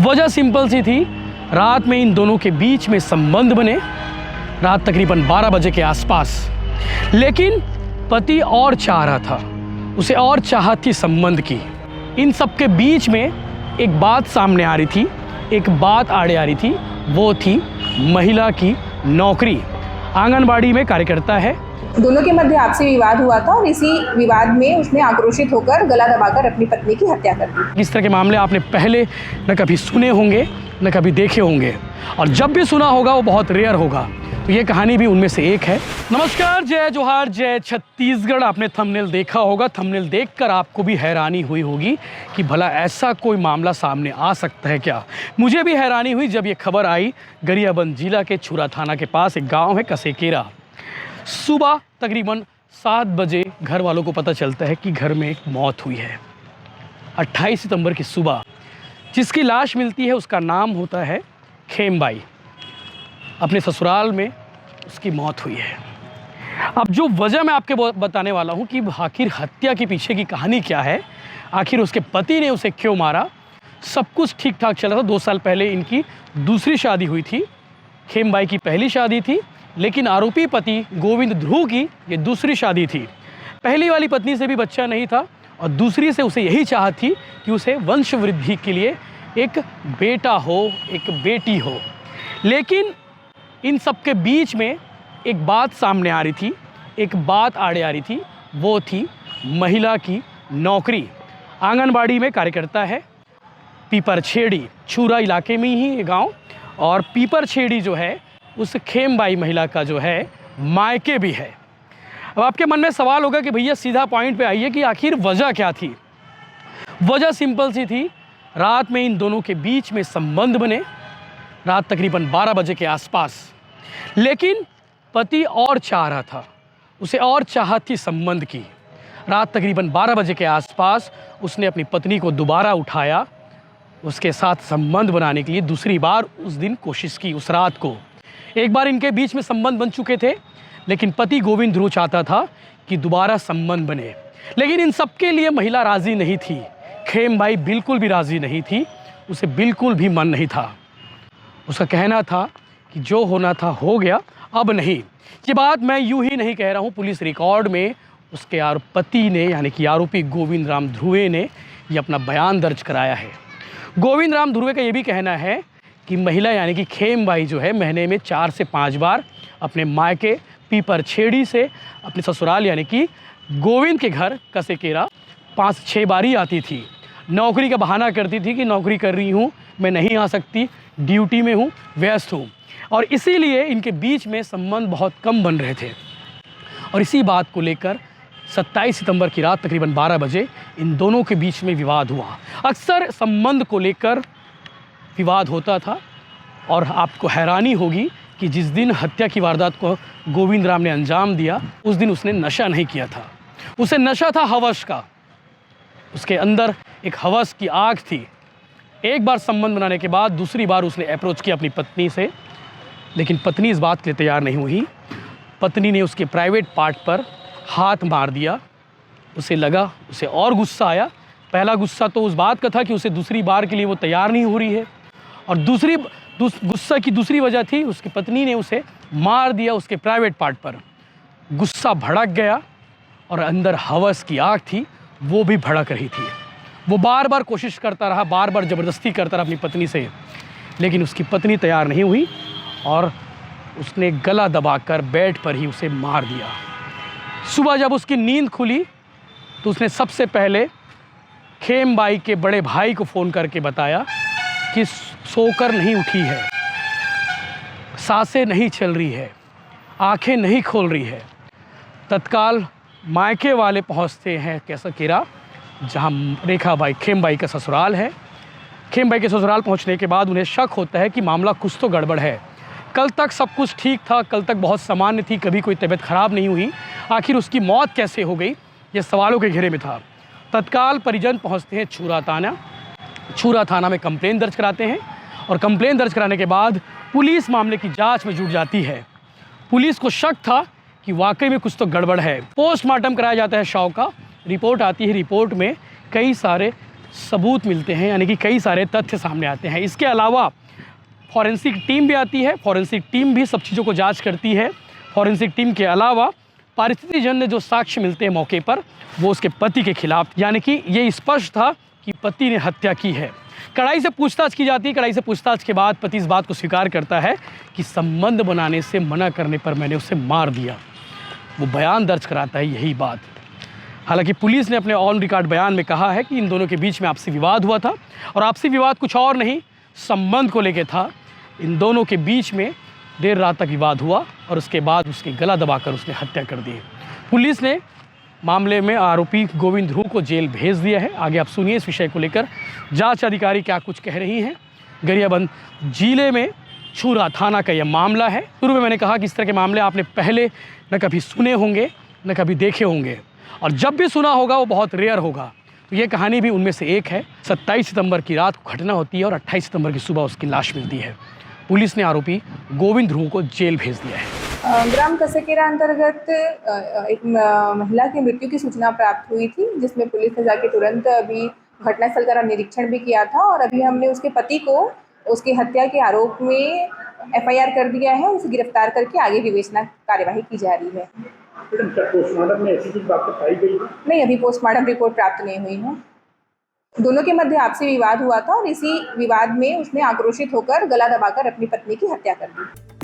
वजह सिंपल सी थी, रात में इन दोनों के बीच में संबंध बने, रात तकरीबन 12 बजे के आसपास। लेकिन पति और चाह रहा था, उसे और चाहत थी संबंध की। इन सब के बीच में एक बात सामने आ रही थी, एक बात आड़े आ रही थी, वो थी महिला की नौकरी। आंगनबाड़ी में कार्यकर्ता है। दोनों के मध्य आपसी विवाद हुआ था और इसी विवाद में उसने आक्रोशित होकर गला दबाकर अपनी पत्नी की हत्या कर दी। इस तरह के मामले आपने पहले न कभी सुने होंगे न कभी देखे होंगे, और जब भी सुना होगा वो बहुत रेयर होगा। तो ये कहानी भी उनमें से एक है। नमस्कार, जय जोहार, जय छत्तीसगढ़। आपने थंबनेल देखा होगा। थंबनेल देखकर आपको भी हैरानी हुई होगी कि भला ऐसा कोई मामला सामने आ सकता है क्या। मुझे भी हैरानी हुई जब ये खबर आई। गरियाबंद जिला के छुरा थाना के पास एक गाँव है कसेकेरा। सुबह तकरीबन 7 बजे घर वालों को पता चलता है कि घर में एक मौत हुई है। 28 सितंबर की सुबह जिसकी लाश मिलती है उसका नाम होता है खेमबाई। अपने ससुराल में उसकी मौत हुई है। अब जो वजह मैं आपके बताने वाला हूँ कि आखिर हत्या के पीछे की कहानी क्या है, आखिर उसके पति ने उसे क्यों मारा। सब कुछ ठीक ठाक चला था। 2 साल पहले इनकी दूसरी शादी हुई थी। खेमबाई की पहली शादी थी, लेकिन आरोपी पति गोविंद ध्रुव की ये दूसरी शादी थी। पहली वाली पत्नी से भी बच्चा नहीं था और दूसरी से उसे यही चाहत थी कि उसे वंश वृद्धि के लिए एक बेटा हो, एक बेटी हो। लेकिन इन सब के बीच में एक बात सामने आ रही थी, एक बात आड़े आ रही थी, वो थी महिला की नौकरी। आंगनबाड़ी में कार्यकर्ता है। पीपरछेड़ी छुरा इलाके में ही ये गाँव, और पीपरछेड़ी जो है उस खेमबाई महिला का जो है मायके भी है। अब आपके मन में सवाल होगा कि भैया सीधा पॉइंट पे आइए कि आखिर वजह क्या थी। वजह सिंपल सी थी, रात में इन दोनों के बीच में संबंध बने, रात तकरीबन 12 बजे के आसपास। लेकिन पति और चाह रहा था, उसे और चाहत थी संबंध की। रात तकरीबन 12 बजे के आसपास उसने अपनी पत्नी को दोबारा उठाया, उसके साथ संबंध बनाने के लिए दूसरी बार उस दिन कोशिश की। उस रात को एक बार इनके बीच में संबंध बन चुके थे, लेकिन पति गोविंद ध्रुव चाहता था कि दोबारा संबंध बने। लेकिन इन सब के लिए महिला राज़ी नहीं थी। खेमबाई बिल्कुल भी राज़ी नहीं थी। उसे बिल्कुल भी मन नहीं था। उसका कहना था कि जो होना था हो गया, अब नहीं। ये बात मैं यूं ही नहीं कह रहा हूँ। पुलिस रिकॉर्ड में उसके पति ने, यानी कि आरोपी गोविंद राम ध्रुवे ने ये अपना बयान दर्ज कराया है। गोविंद राम ध्रुवे का ये भी कहना है कि महिला यानी कि खेमबाई जो है महीने में 4 से 5 बार अपने मायके पीपरछेड़ी से अपने ससुराल यानी कि गोविंद के घर कसेकेरा 5 से 6 बार ही आती थी। नौकरी का बहाना करती थी कि नौकरी कर रही हूँ, मैं नहीं आ सकती, ड्यूटी में हूँ, व्यस्त हूँ, और इसीलिए इनके बीच में संबंध बहुत कम बन रहे थे। और इसी बात को लेकर 27 सितंबर की रात तकरीबन 12 बजे इन दोनों के बीच में विवाद हुआ। अक्सर संबंध को लेकर विवाद होता था, और आपको हैरानी होगी कि जिस दिन हत्या की वारदात को गोविंद राम ने अंजाम दिया उस दिन उसने नशा नहीं किया था। उसे नशा था हवस का। उसके अंदर एक हवस की आग थी। एक बार संबंध बनाने के बाद दूसरी बार उसने अप्रोच किया अपनी पत्नी से, लेकिन पत्नी इस बात के लिए तैयार नहीं हुई। पत्नी ने उसके प्राइवेट पार्ट पर हाथ मार दिया। उसे लगा, उसे और गुस्सा आया। पहला गुस्सा तो उस बात का था कि उसे दूसरी बार के लिए वो तैयार नहीं हो रही है, और गुस्सा की दूसरी वजह थी उसकी पत्नी ने उसे मार दिया उसके प्राइवेट पार्ट पर। गुस्सा भड़क गया और अंदर हवस की आग थी, वो भी भड़क रही थी। वो बार बार कोशिश करता रहा, बार बार ज़बरदस्ती करता रहा अपनी पत्नी से, लेकिन उसकी पत्नी तैयार नहीं हुई और उसने गला दबाकर बेड पर ही उसे मार दिया। सुबह जब उसकी नींद खुली तो उसने सबसे पहले खेमबाई के बड़े भाई को फ़ोन करके बताया कि सोकर नहीं उठी है, सांसें नहीं चल रही है, आंखें नहीं खोल रही है। तत्काल मायके वाले पहुंचते हैं कसेकेरा, जहां रेखाबाई खेमबाई का ससुराल है। खेमबाई के ससुराल पहुंचने के बाद उन्हें शक होता है कि मामला कुछ तो गड़बड़ है। कल तक सब कुछ ठीक था, कल तक बहुत सामान्य थी, कभी कोई तबीयत ख़राब नहीं हुई, आखिर उसकी मौत कैसे हो गई, ये सवालों के घेरे में था। तत्काल परिजन पहुंचते हैं छुरा थाना में कंप्लेन दर्ज कराते हैं, और कंप्लेन दर्ज कराने के बाद पुलिस मामले की जांच में जुट जाती है। पुलिस को शक था कि वाकई में कुछ तो गड़बड़ है। पोस्टमार्टम कराया जाता है शव का, रिपोर्ट आती है। रिपोर्ट में कई सारे सबूत मिलते हैं, यानी कि कई सारे तथ्य सामने आते हैं। इसके अलावा फॉरेंसिक टीम भी आती है, फॉरेंसिक टीम भी सब चीज़ों को जांच करती है। फॉरेंसिक टीम के अलावा परिस्थितिजन्य जो साक्ष्य मिलते हैं मौके पर, वो उसके पति के खिलाफ, यानी कि ये स्पष्ट था कि पति ने हत्या की है। कड़ाई से पूछताछ की जाती है। कड़ाई से पूछताछ के बाद पति इस बात को स्वीकार करता है कि संबंध बनाने से मना करने पर मैंने उसे मार दिया। वो बयान दर्ज कराता है यही बात। हालांकि पुलिस ने अपने ऑन रिकॉर्ड बयान में कहा है कि इन दोनों के बीच में आपसी विवाद हुआ था, और आपसी विवाद कुछ और नहीं, संबंध को लेकर था। इन दोनों के बीच में देर रात तक विवाद हुआ और उसके बाद उसके गला दबाकर उसने हत्या कर दी। पुलिस ने मामले में आरोपी गोविंद ध्रुव को जेल भेज दिया है। आगे आप सुनिए इस विषय को लेकर जांच अधिकारी क्या कुछ कह रही हैं। गरियाबंद जिले में छुरा थाना का यह मामला है। शुरू में मैंने कहा कि इस तरह के मामले आपने पहले न कभी सुने होंगे न कभी देखे होंगे, और जब भी सुना होगा वो बहुत रेयर होगा। तो ये कहानी भी उनमें से एक है। 27 सितंबर की रात को घटना होती है और 28 सितंबर की सुबह उसकी लाश मिलती है। पुलिस ने आरोपी गोविंद ध्रुव को जेल भेज दिया है। ग्राम कसकेरा अंतर्गत एक महिला की मृत्यु की सूचना प्राप्त हुई थी, जिसमें पुलिस ने जाके तुरंत अभी घटनास्थल का निरीक्षण भी किया था, और अभी हमने उसके पति को उसकी हत्या के आरोप में FIR कर दिया है। उसे गिरफ्तार करके आगे विवेचना कार्यवाही की जा रही है। पोस्टमार्टम में ऐसी चीज बात पाई गई? नहीं, अभी पोस्टमार्टम रिपोर्ट प्राप्त नहीं हुई है। दोनों के मध्य आपसी विवाद हुआ था और इसी विवाद में उसने आक्रोशित होकर गला दबाकर अपनी पत्नी की हत्या कर दी।